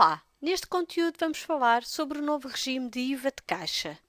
Olá! Neste conteúdo vamos falar sobre o novo regime de IVA de caixa.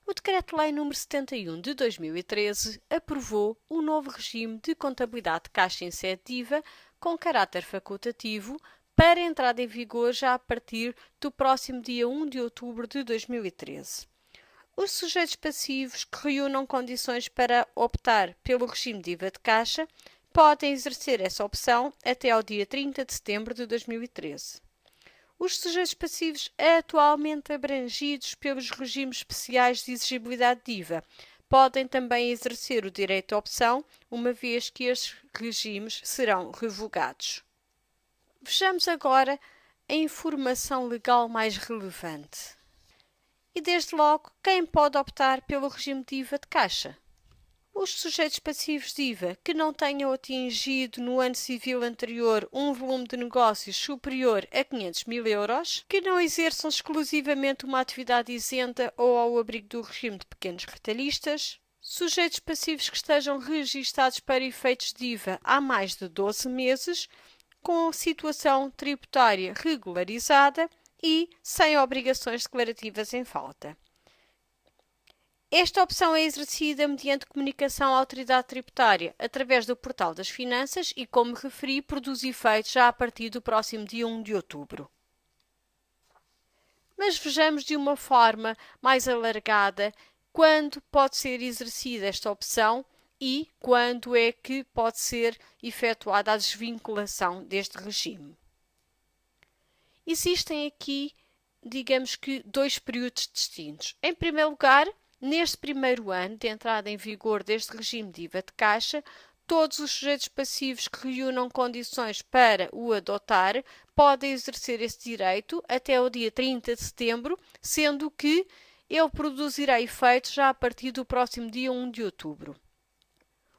O Decreto-Lei nº 71 de 2013 aprovou o novo regime de contabilidade de caixa em sede de IVA com caráter facultativo para entrada em vigor já a partir do próximo dia 1 de outubro de 2013. Os sujeitos passivos que reúnam condições para optar pelo regime de IVA de caixa podem exercer essa opção até ao dia 30 de setembro de 2013. Os sujeitos passivos atualmente abrangidos pelos regimes especiais de exigibilidade de IVA podem também exercer o direito à opção, uma vez que estes regimes serão revogados. Vejamos agora a informação legal mais relevante. E desde logo, quem pode optar pelo regime de IVA de caixa? Os sujeitos passivos de IVA que não tenham atingido no ano civil anterior um volume de negócios superior a 500 mil euros, que não exerçam exclusivamente uma atividade isenta ou ao abrigo do regime de pequenos retalhistas, sujeitos passivos que estejam registados para efeitos de IVA há mais de 12 meses, com situação tributária regularizada e sem obrigações declarativas em falta. Esta opção é exercida mediante comunicação à autoridade tributária através do Portal das Finanças e, como referi, produz efeitos já a partir do próximo dia 1 de outubro. Mas vejamos de uma forma mais alargada quando pode ser exercida esta opção e quando é que pode ser efetuada a desvinculação deste regime. Existem aqui, digamos que, dois períodos distintos. Em primeiro lugar, neste primeiro ano de entrada em vigor deste regime de IVA de caixa, todos os sujeitos passivos que reúnam condições para o adotar podem exercer esse direito até o dia 30 de setembro, sendo que ele produzirá efeitos já a partir do próximo dia 1 de outubro.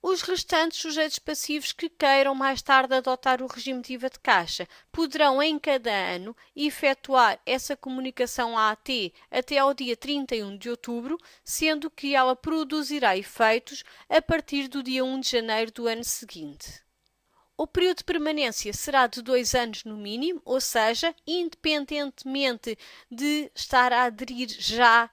Os restantes sujeitos passivos que queiram mais tarde adotar o regime de IVA de caixa poderão em cada ano efetuar essa comunicação à AT até ao dia 31 de outubro, sendo que ela produzirá efeitos a partir do dia 1 de janeiro do ano seguinte. O período de permanência será de 2 anos no mínimo, ou seja, independentemente de estar a aderir já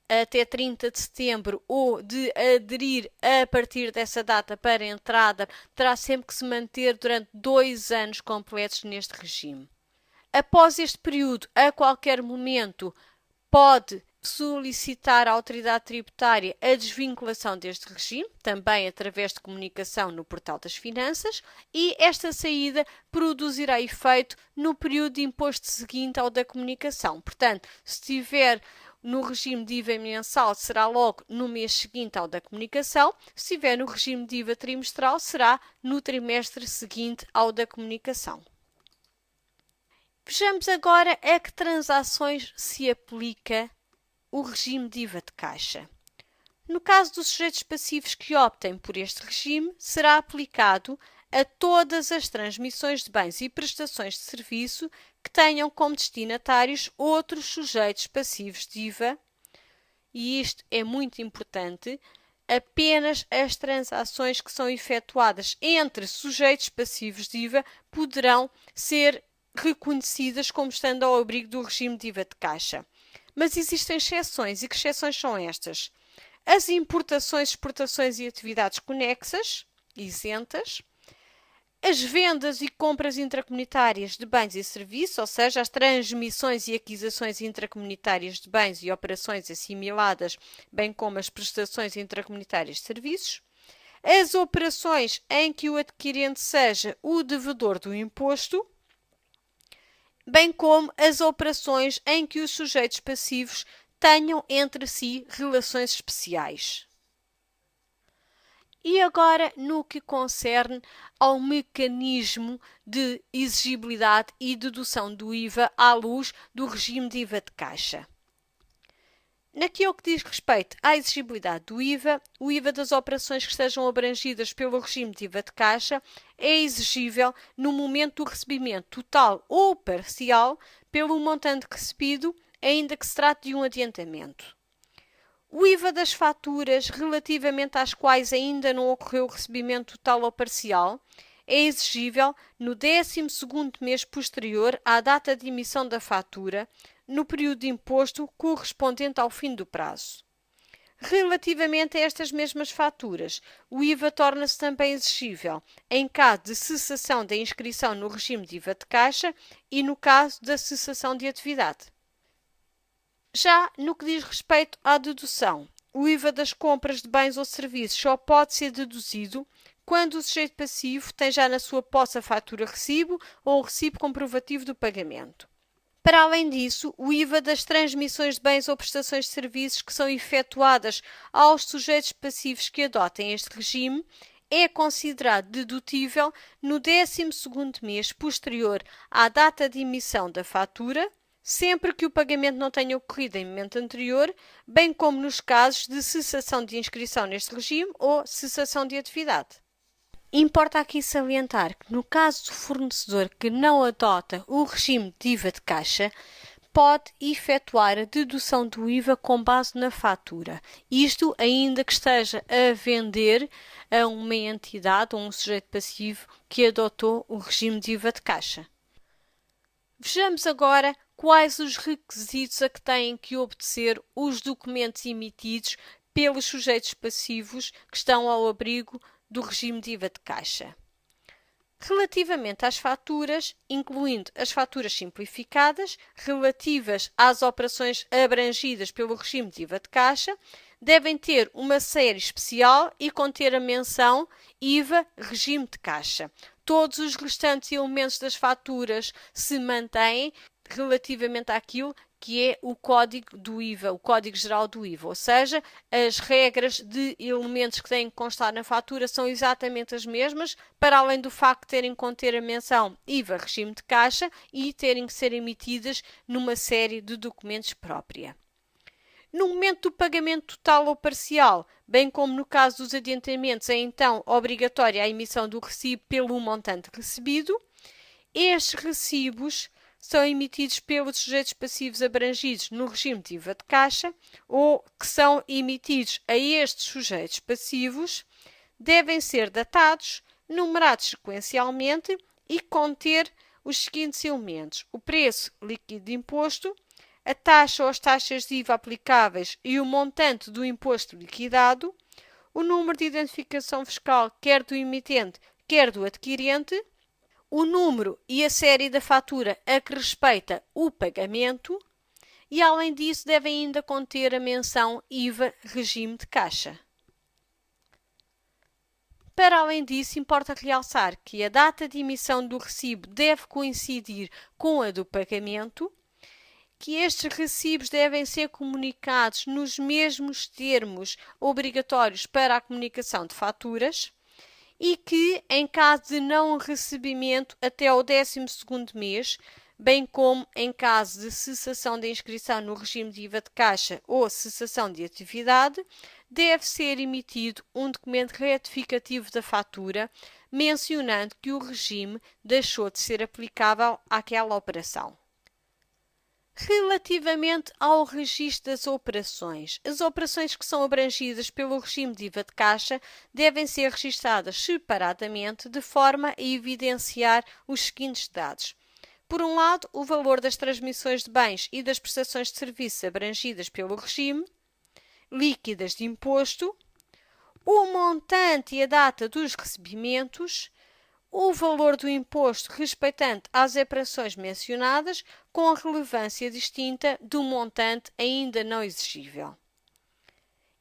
até 30 de setembro ou de aderir a partir dessa data para a entrada, terá sempre que se manter durante 2 anos completos neste regime. Após este período, a qualquer momento, pode solicitar à autoridade tributária a desvinculação deste regime, também através de comunicação no Portal das Finanças, e esta saída produzirá efeito no período de imposto seguinte ao da comunicação. Portanto, se tiver no regime de IVA mensal, será logo no mês seguinte ao da comunicação. Se estiver no regime de IVA trimestral, será no trimestre seguinte ao da comunicação. Vejamos agora a que transações se aplica o regime de IVA de caixa. No caso dos sujeitos passivos que optem por este regime, será aplicado a todas as transmissões de bens e prestações de serviço que tenham como destinatários outros sujeitos passivos de IVA, e isto é muito importante, apenas as transações que são efetuadas entre sujeitos passivos de IVA poderão ser reconhecidas como estando ao abrigo do regime de IVA de caixa. Mas existem exceções, e que exceções são estas? As importações, exportações e atividades conexas, isentas, as vendas e compras intracomunitárias de bens e serviços, ou seja, as transmissões e aquisições intracomunitárias de bens e operações assimiladas, bem como as prestações intracomunitárias de serviços, as operações em que o adquirente seja o devedor do imposto, bem como as operações em que os sujeitos passivos tenham entre si relações especiais. E agora, no que concerne ao mecanismo de exigibilidade e dedução do IVA à luz do regime de IVA de caixa. Naquilo que diz respeito à exigibilidade do IVA, o IVA das operações que estejam abrangidas pelo regime de IVA de caixa é exigível no momento do recebimento total ou parcial pelo montante recebido, ainda que se trate de um adiantamento. O IVA das faturas, relativamente às quais ainda não ocorreu o recebimento total ou parcial, é exigível no 12º mês posterior à data de emissão da fatura, no período de imposto correspondente ao fim do prazo. Relativamente a estas mesmas faturas, o IVA torna-se também exigível em caso de cessação da inscrição no regime de IVA de caixa e no caso da cessação de atividade. Já no que diz respeito à dedução, o IVA das compras de bens ou serviços só pode ser deduzido quando o sujeito passivo tem já na sua posse a fatura-recibo ou o recibo comprovativo do pagamento. Para além disso, o IVA das transmissões de bens ou prestações de serviços que são efetuadas aos sujeitos passivos que adotem este regime é considerado dedutível no 12º mês posterior à data de emissão da fatura, sempre que o pagamento não tenha ocorrido em momento anterior, bem como nos casos de cessação de inscrição neste regime ou cessação de atividade. Importa aqui salientar que no caso do fornecedor que não adota o regime de IVA de caixa, pode efetuar a dedução do IVA com base na fatura. Isto ainda que esteja a vender a uma entidade ou um sujeito passivo que adotou o regime de IVA de caixa. Vejamos agora quais os requisitos a que têm que obedecer os documentos emitidos pelos sujeitos passivos que estão ao abrigo do regime de IVA de caixa. Relativamente às faturas, incluindo as faturas simplificadas, relativas às operações abrangidas pelo regime de IVA de caixa, devem ter uma série especial e conter a menção IVA regime de caixa. Todos os restantes elementos das faturas se mantêm relativamente àquilo que é o código do IVA, o código geral do IVA, ou seja, as regras de elementos que têm que constar na fatura são exatamente as mesmas, para além do facto de terem que conter a menção IVA regime de caixa e terem que ser emitidas numa série de documentos própria. No momento do pagamento total ou parcial, bem como no caso dos adiantamentos, é então obrigatória a emissão do recibo pelo montante recebido. Estes recibos são emitidos pelos sujeitos passivos abrangidos no regime de IVA de caixa ou que são emitidos a estes sujeitos passivos, devem ser datados, numerados sequencialmente e conter os seguintes elementos: o preço líquido de imposto, a taxa ou as taxas de IVA aplicáveis e o montante do imposto liquidado, o número de identificação fiscal quer do emitente, quer do adquirente, o número e a série da fatura a que respeita o pagamento e, além disso, devem ainda conter a menção IVA regime de caixa. Para além disso, importa realçar que a data de emissão do recibo deve coincidir com a do pagamento, que estes recibos devem ser comunicados nos mesmos termos obrigatórios para a comunicação de faturas, e que, em caso de não recebimento até ao 12º mês, bem como em caso de cessação da inscrição no regime de IVA de caixa ou cessação de atividade, deve ser emitido um documento retificativo da fatura, mencionando que o regime deixou de ser aplicável àquela operação. Relativamente ao registro das operações, as operações que são abrangidas pelo regime de IVA de caixa devem ser registadas separadamente de forma a evidenciar os seguintes dados. Por um lado, o valor das transmissões de bens e das prestações de serviços abrangidas pelo regime, líquidas de imposto, o montante e a data dos recebimentos, o valor do imposto respeitante às operações mencionadas, com a relevância distinta do montante ainda não exigível.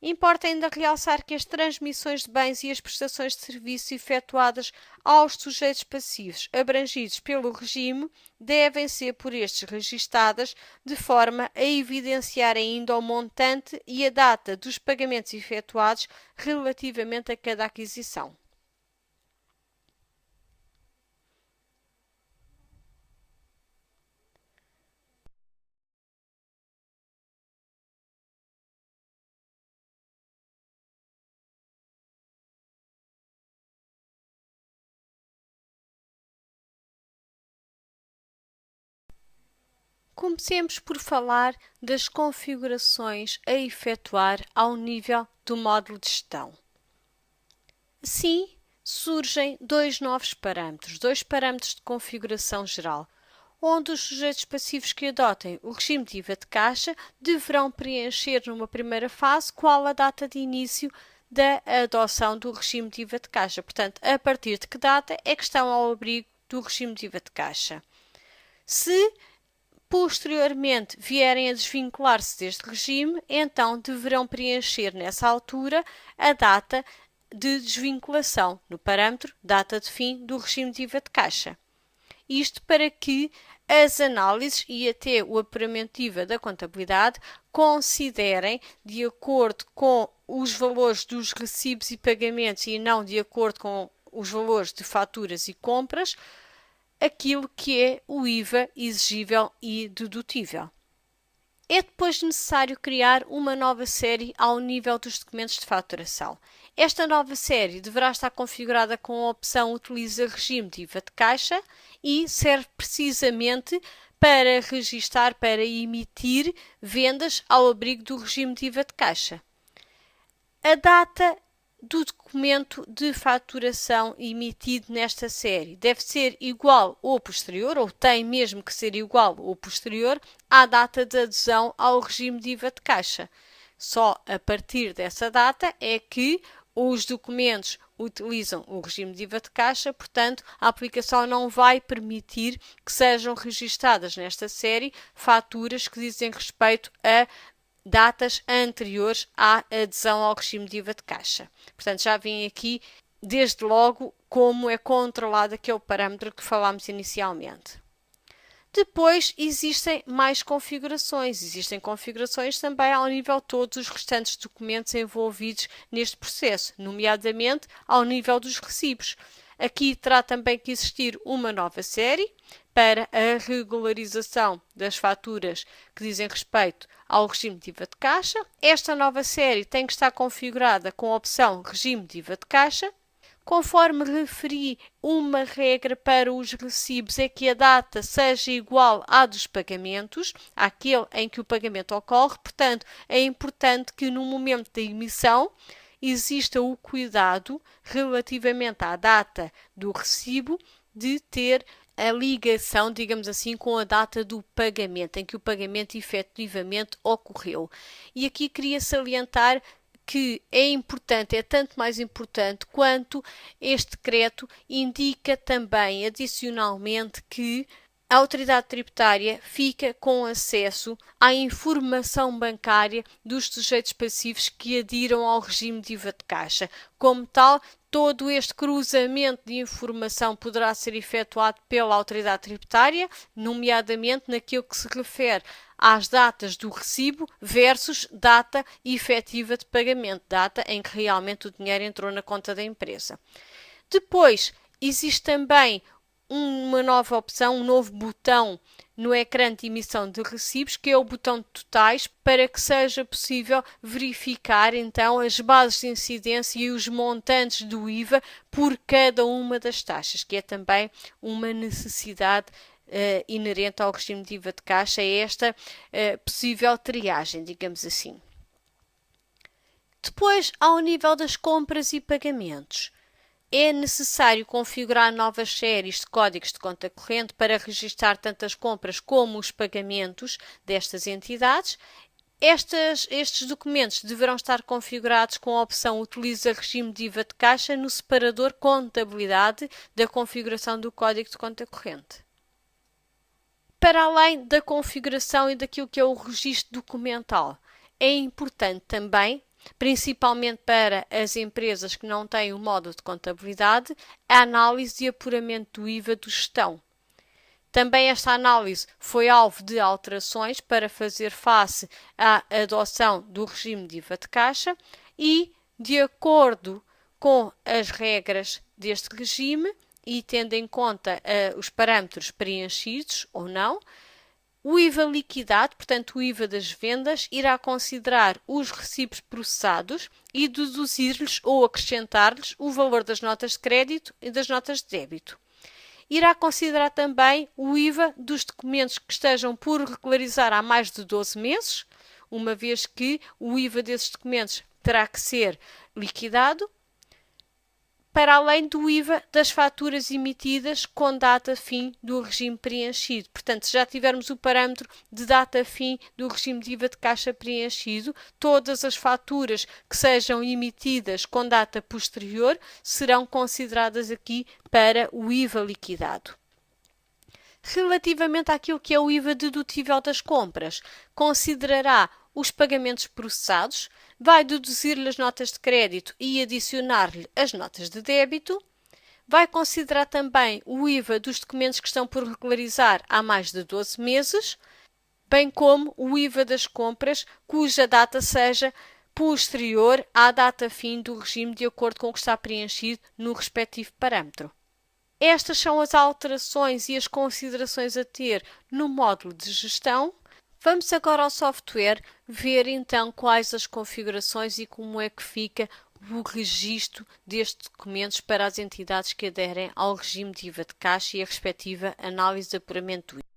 Importa ainda realçar que as transmissões de bens e as prestações de serviço efetuadas aos sujeitos passivos abrangidos pelo regime devem ser por estes registadas de forma a evidenciar ainda o montante e a data dos pagamentos efetuados relativamente a cada aquisição. Comecemos por falar das configurações a efetuar ao nível do módulo de gestão. Assim, surgem dois novos parâmetros, dois parâmetros de configuração geral, onde os sujeitos passivos que adotem o regime de IVA de caixa deverão preencher numa primeira fase qual a data de início da adoção do regime de IVA de caixa. Portanto, a partir de que data é que estão ao abrigo do regime de IVA de caixa. Se posteriormente vierem a desvincular-se deste regime, então deverão preencher nessa altura a data de desvinculação, no parâmetro data de fim do regime de IVA de caixa. Isto para que as análises e até o apuramento de IVA da contabilidade considerem, de acordo com os valores dos recibos e pagamentos e não de acordo com os valores de faturas e compras, aquilo que é o IVA exigível e dedutível. É depois necessário criar uma nova série ao nível dos documentos de faturação. Esta nova série deverá estar configurada com a opção Utiliza regime de IVA de caixa e serve precisamente para registar, para emitir vendas ao abrigo do regime de IVA de caixa. A data do documento de faturação emitido nesta série deve ser igual ou posterior, ou tem mesmo que ser igual ou posterior, à data de adesão ao regime de IVA de caixa. Só a partir dessa data é que os documentos utilizam o regime de IVA de caixa, portanto, a aplicação não vai permitir que sejam registadas nesta série faturas que dizem respeito a datas anteriores à adesão ao regime de IVA de caixa. Portanto, já vem aqui, desde logo, como é controlado aquele parâmetro que falámos inicialmente. Depois, existem mais configurações. Existem configurações também ao nível de todos os restantes documentos envolvidos neste processo, nomeadamente ao nível dos recibos. Aqui terá também que existir uma nova série para a regularização das faturas que dizem respeito ao regime de IVA de caixa. Esta nova série tem que estar configurada com a opção Regime de IVA de caixa. Conforme referi, uma regra para os recibos é que a data seja igual à dos pagamentos, àquele em que o pagamento ocorre. Portanto, é importante que no momento da emissão exista o cuidado relativamente à data do recibo de ter a ligação, digamos assim, com a data do pagamento, em que o pagamento efetivamente ocorreu. E aqui queria salientar que é importante, é tanto mais importante quanto este decreto indica também adicionalmente que a autoridade tributária fica com acesso à informação bancária dos sujeitos passivos que adiram ao regime de IVA de caixa. Como tal, todo este cruzamento de informação poderá ser efetuado pela autoridade tributária, nomeadamente naquilo que se refere às datas do recibo versus data efetiva de pagamento, data em que realmente o dinheiro entrou na conta da empresa. Depois, existe também uma nova opção, um novo botão no ecrã de emissão de recibos, que é o botão de totais, para que seja possível verificar então as bases de incidência e os montantes do IVA por cada uma das taxas, que é também uma necessidade inerente ao regime de IVA de caixa, é esta possível triagem, digamos assim. Depois, ao nível das compras e pagamentos, é necessário configurar novas séries de códigos de conta corrente para registrar tanto as compras como os pagamentos destas entidades. Estes documentos deverão estar configurados com a opção Utiliza regime de IVA de caixa no separador Contabilidade da configuração do código de conta corrente. Para além da configuração e daquilo que é o registro documental, é importante também, principalmente para as empresas que não têm o módulo de contabilidade, a análise e apuramento do IVA do gestão. Também esta análise foi alvo de alterações para fazer face à adoção do regime de IVA de caixa e, de acordo com as regras deste regime e tendo em conta os parâmetros preenchidos ou não, o IVA liquidado, portanto o IVA das vendas, irá considerar os recibos processados e deduzir-lhes ou acrescentar-lhes o valor das notas de crédito e das notas de débito. Irá considerar também o IVA dos documentos que estejam por regularizar há mais de 12 meses, uma vez que o IVA desses documentos terá que ser liquidado. para além do IVA das faturas emitidas com data fim do regime preenchido. Portanto, se já tivermos o parâmetro de data fim do regime de IVA de caixa preenchido, todas as faturas que sejam emitidas com data posterior serão consideradas aqui para o IVA liquidado. Relativamente àquilo que é o IVA dedutível das compras, considerará os pagamentos processados, vai deduzir-lhe as notas de crédito e adicionar-lhe as notas de débito, vai considerar também o IVA dos documentos que estão por regularizar há mais de 12 meses, bem como o IVA das compras cuja data seja posterior à data fim do regime de acordo com o que está preenchido no respectivo parâmetro. Estas são as alterações e as considerações a ter no módulo de gestão. Vamos agora ao software ver então quais as configurações e como é que fica o registro destes documentos para as entidades que aderem ao regime de IVA de caixa e a respectiva análise de apuramento do IVA.